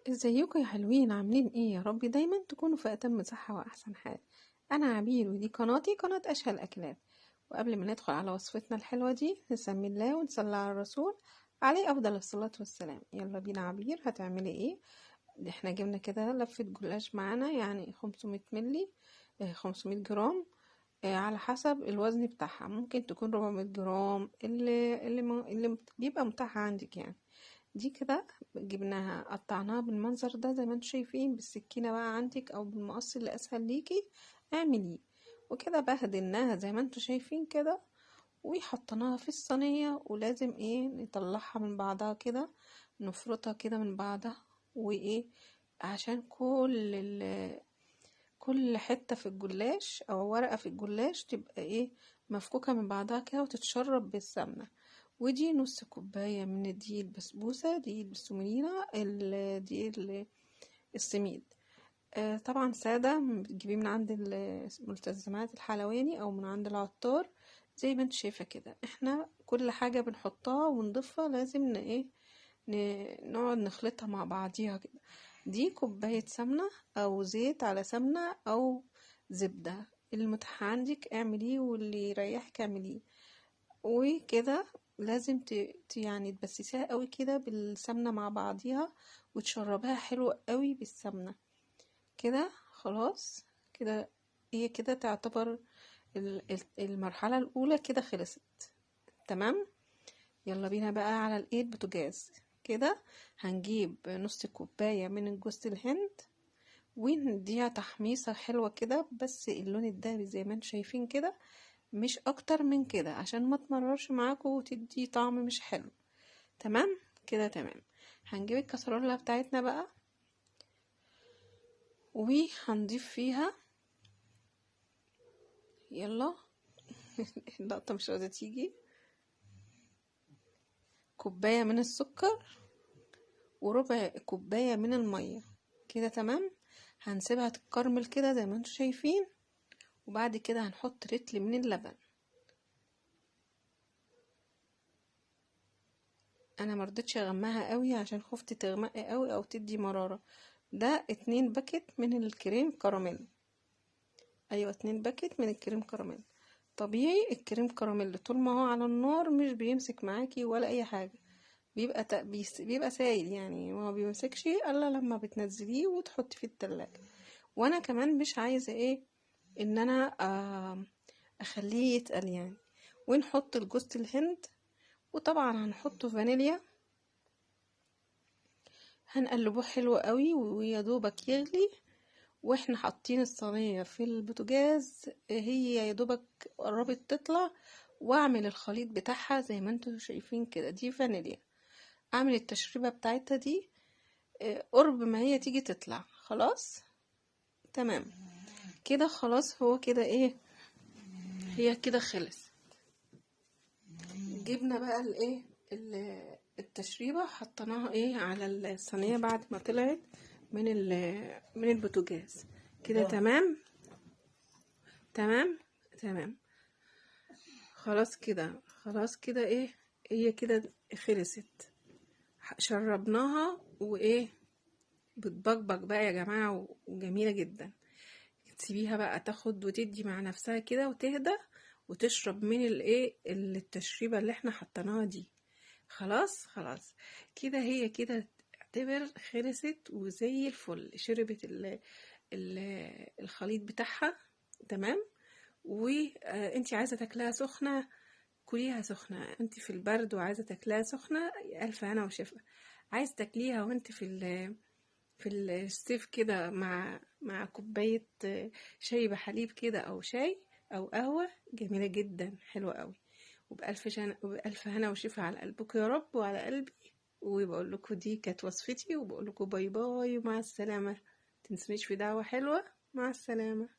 ازيكم يا حلوين؟ عاملين ايه؟ يا رب دايما تكونوا في اتم صحة واحسن حال. انا عبير ودي قناتي قناة اشهى الاكلات. وقبل ما ندخل على وصفتنا الحلوة دي نسمي الله ونصلي على الرسول عليه افضل الصلاة والسلام. يلا بينا. عبير هتعملي ايه؟ احنا جبنا كده لفة جلاش معانا، يعني 500 ملي، 500 جرام، على حسب الوزن بتاعها. ممكن تكون 400 جرام اللي بيبقى متاح عندك يعني. دي كده جبناها قطعناها بالمنظر ده زي ما انتم شايفين، بالسكينة بقى عندك او بالمقص اللي اسهل ليكي اعمليه. وكده بهدلناها زي ما انتم شايفين كده، وحطيناها في الصينية. ولازم ايه نطلعها من بعضها كده، نفرطها كده من بعضها. وايه عشان كل حتة في الجلاش او ورقة في الجلاش تبقى ايه مفكوكة من بعضها كده وتتشرب بالسمنة. ودي نص كوباية من الدقيق البسبوسة، دقيق السمولينا، دقيق السميد. طبعا سادة بتجيبيه من عند الملتزمات الحلواني او من عند العطار. زي ما انت شايفة كده، احنا كل حاجة بنحطها ونضيفها لازم نقعد نخلطها مع بعضيها كده. دي كوباية سمنة او زيت على سمنة او زبدة، المتاح عندك اعمليه واللي يريحك اعمليه. وكده لازم يعني تبسسيها قوي كده بالسمنة مع بعضيها، وتشربها حلو قوي بالسمنة كده. خلاص كده، هي كده تعتبر المرحلة الأولى كده خلصت. تمام. يلا بينا بقى على الايد بوتاجاز. كده هنجيب نص كوباية من جوز الهند ونديها تحميصة حلوة كده، بس اللون الدهبي زي ما انتم شايفين كده، مش اكتر من كده عشان ما تمررش معاكم وتدي طعم مش حلو. تمام كده تمام. هنجيب الكسرولة بتاعتنا بقى وهنضيف فيها، يلا اللقطة مش راضية تيجي، كوباية من السكر وربع كوباية من المية كده. تمام. هنسيبها تتكرمل كده زي ما انتم شايفين، وبعد كده هنحط رتل من اللبن. انا مرضتش اغمقها قوي عشان خفت تغمق قوي او تدي مرارة. ده 2 باكت من الكريم كراميل. ايوه 2 باكت من الكريم كراميل. طبيعي الكريم كراميل طول ما هو على النار مش بيمسك معاكي ولا اي حاجة، بيبقى سايل يعني، ما بيمسكش الا لما بتنزليه وتحطي في التلاجة. وانا كمان مش عايزة ايه ان انا اخليه يتقل يعني. ونحط الجوز الهند، وطبعا هنحطه فانيليا، هنقلبه حلو قوي ويا دوبك يغلي. واحنا حاطين الصينية في البوتاجاز، هي يا دوبك قربت تطلع، واعمل الخليط بتاعها زي ما انتم شايفين كده. دي فانيليا، اعمل التشريبة بتاعتها دي قرب ما هي تيجي تطلع. خلاص تمام كده. خلاص هو كده ايه، هي كده خلص. جبنا بقى الايه التشريبة، حطيناها ايه على الصينية بعد ما طلعت من البوتاجاز كده. تمام تمام تمام. خلاص كده، خلاص كده ايه، هي كده خلصت. شربناها وايه، بتبقبق بقى يا جماعة وجميلة جدا. تسيبيها بقى تاخد وتدي مع نفسها كده وتهدى، وتشرب من الايه التشريبة اللي احنا حطيناها دي. خلاص خلاص كده، هي كده اعتبر خلصت وزي الفل. شربت الخليط بتاعها. تمام. وانتي عايزة تاكلها سخنة كليها سخنة، انت في البرد وعايزة تاكلها سخنة، ألف هنا وشفا. عايز تاكليها وانت في الصيف كده مع كوباية شاي بحليب كده او شاي او قهوة، جميلة جدا حلوة قوي. وبألف هنا وشفا على قلبك يا رب وعلى قلبي. وبقول لكم دي كانت وصفتي، وبقول لكم باي باي ومع السلامة. تنسونيش في دعوة حلوة. مع السلامة.